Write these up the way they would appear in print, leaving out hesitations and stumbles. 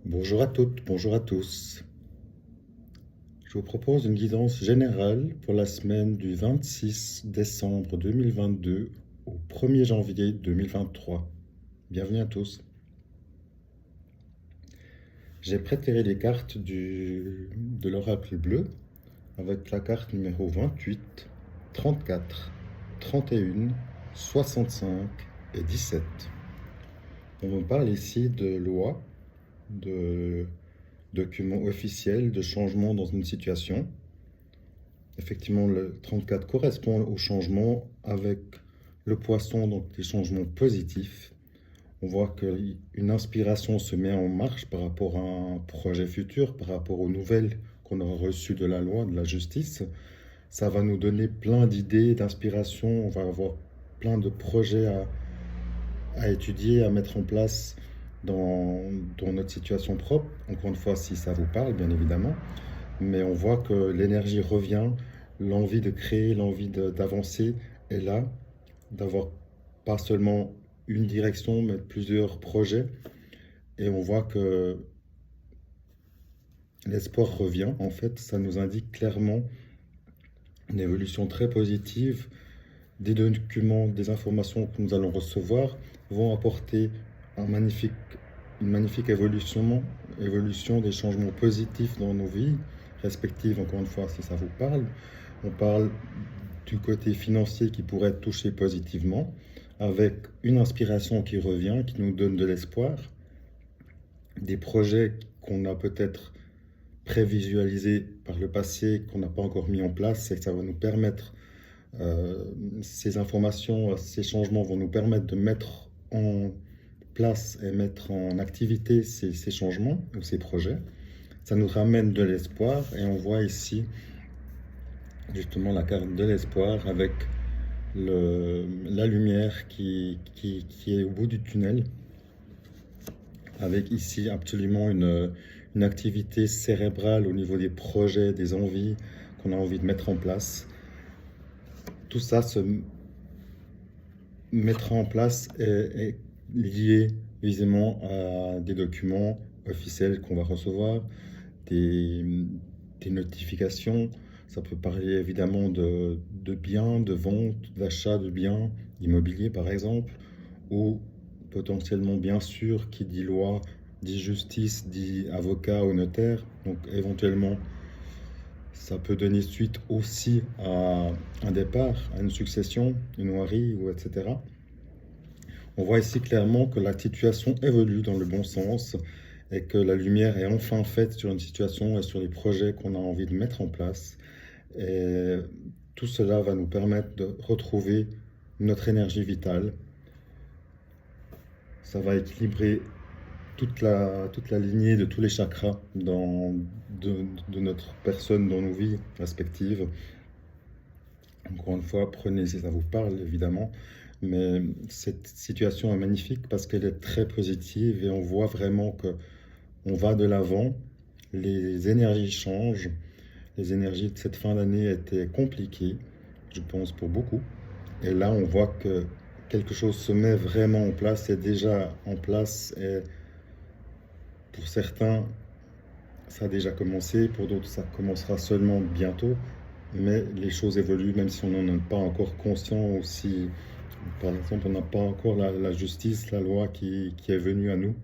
Bonjour à toutes, bonjour à tous. Je vous propose une guidance générale pour la semaine du 26 décembre 2022 au 1er janvier 2023. Bienvenue à tous. J'ai préparé les cartes de l'oracle bleu avec la carte numéro 28, 34, 31, 65 et 17. On me parle ici de loi, de documents officiels, de changement dans une situation. Effectivement, le 34 correspond au changement avec le poisson, donc des changements positifs. On voit qu'une inspiration se met en marche par rapport à un projet futur, par rapport aux nouvelles qu'on aura reçues de la loi, de la justice. Ça va nous donner plein d'idées, d'inspiration. On va avoir plein de projets à étudier, à mettre en place dans notre situation propre. Encore une fois, si ça vous parle, bien évidemment. Mais on voit que l'énergie revient, l'envie de créer, d'avancer est là, d'avoir pas seulement une direction, mais plusieurs projets. Et on voit que l'espoir revient. En fait, ça nous indique clairement une évolution très positive. Des documents, des informations que nous allons recevoir vont apporter une magnifique évolution, des changements positifs dans nos vies respectives, encore une fois, si ça vous parle. On parle du côté financier qui pourrait être touché positivement, avec une inspiration qui revient, qui nous donne de l'espoir, des projets qu'on a peut-être prévisualisés par le passé, qu'on n'a pas encore mis en place, et que ça va nous permettre, ces informations, ces changements vont nous permettre de mettre en place et mettre en activité ces changements ou ces projets. Ça nous ramène de l'espoir et on voit ici justement la carte de l'espoir avec la lumière qui est au bout du tunnel, avec ici absolument une activité cérébrale au niveau des projets, des envies qu'on a envie de mettre en place. Tout ça se mettra en place et est lié visiblement à des documents officiels qu'on va recevoir, des, des notifications. Ça peut parler évidemment de biens, de vente, d'achat de biens immobiliers par exemple, ou potentiellement bien sûr qui dit loi, dit justice, dit avocat ou notaire. Donc éventuellement ça peut donner suite aussi à un départ, à une succession, une noirie ou etc. On voit ici clairement que la situation évolue dans le bon sens et que la lumière est enfin faite sur une situation et sur les projets qu'on a envie de mettre en place. Et tout cela va nous permettre de retrouver notre énergie vitale. Ça va équilibrer toute la lignée de tous les chakras de notre personne dans nos vies respectives. Encore une fois, prenez si ça vous parle, évidemment. Mais cette situation est magnifique parce qu'elle est très positive et on voit vraiment que on va de l'avant. Les énergies changent. Les énergies de cette fin d'année étaient compliquées, je pense, pour beaucoup. Et là, on voit que quelque chose se met vraiment en place, est déjà en place. Et pour certains, ça a déjà commencé. Pour d'autres, ça commencera seulement bientôt. Mais les choses évoluent, même si on n'en est pas encore conscient, ou si, par exemple, on n'a pas encore la justice, la loi qui est venue à nous.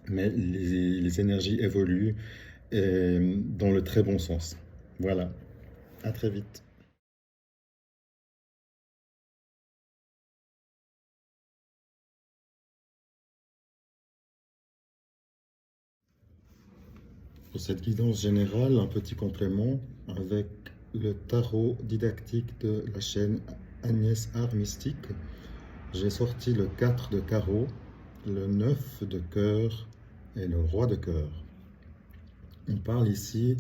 Mais les énergies évoluent et dans le très bon sens. Voilà, à très vite. Pour cette guidance générale, un petit complément avec le tarot didactique de la chaîne Agnès Art Mystique. J'ai sorti le 4 de carreau, le 9 de cœur et le roi de cœur. On parle ici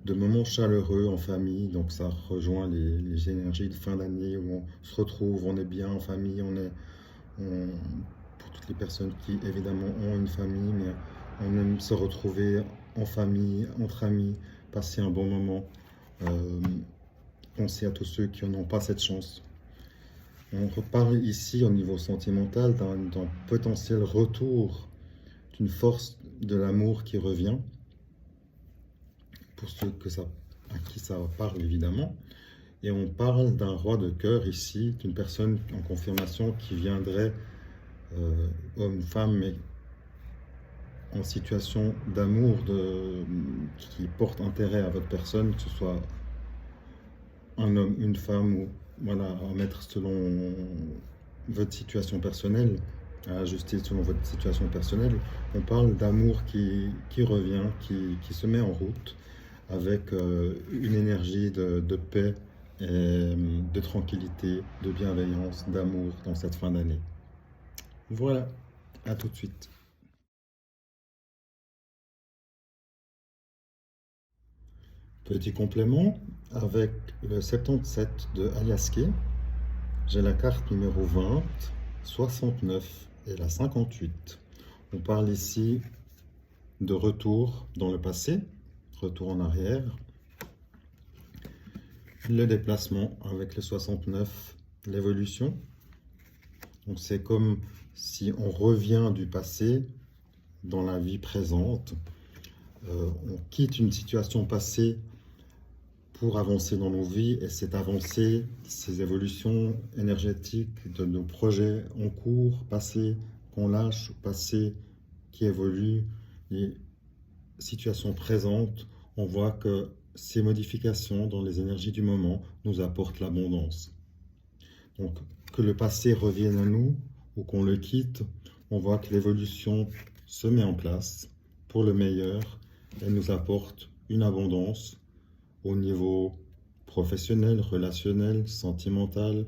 de moments chaleureux en famille, donc ça rejoint les énergies de fin d'année où on se retrouve, on est bien en famille, pour toutes les personnes qui évidemment ont une famille, mais on aime se retrouver en famille, entre amis, passer un bon moment. Euh, Pensez à tous ceux qui n'ont pas cette chance. On reparle ici au niveau sentimental d'un potentiel retour une force de l'amour qui revient, pour ceux à qui ça parle évidemment. Et on parle d'un roi de cœur ici, d'une personne en confirmation qui viendrait, homme, femme, mais en situation d'amour, qui porte intérêt à votre personne, que ce soit un homme, une femme, ou voilà, à mettre selon votre situation personnelle, à ajuster selon votre situation personnelle. On parle d'amour qui revient, qui se met en route avec une énergie de paix, et de tranquillité, de bienveillance, d'amour dans cette fin d'année. Voilà, à tout de suite. Petit complément, avec le 77 de Ayaske, j'ai la carte numéro 20, 69 et la 58. On parle ici de retour dans le passé, retour en arrière. Le déplacement avec le 69, l'évolution. Donc c'est comme si on revient du passé dans la vie présente. On quitte une situation passée pour avancer dans nos vies, et cette avancée, ces évolutions énergétiques de nos projets en cours, passé qu'on lâche, passé qui évolue, les situations présentes, on voit que ces modifications dans les énergies du moment nous apportent l'abondance. Donc que le passé revienne à nous ou qu'on le quitte, on voit que l'évolution se met en place pour le meilleur et nous apporte une abondance au niveau professionnel, relationnel, sentimental.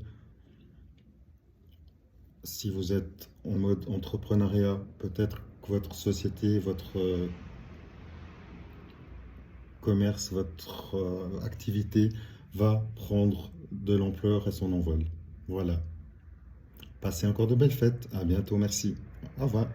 Si vous êtes en mode entrepreneuriat, peut-être que votre société, votre commerce, votre activité va prendre de l'ampleur et son envol. Voilà. Passez encore de belles fêtes. À bientôt. Merci. Au revoir.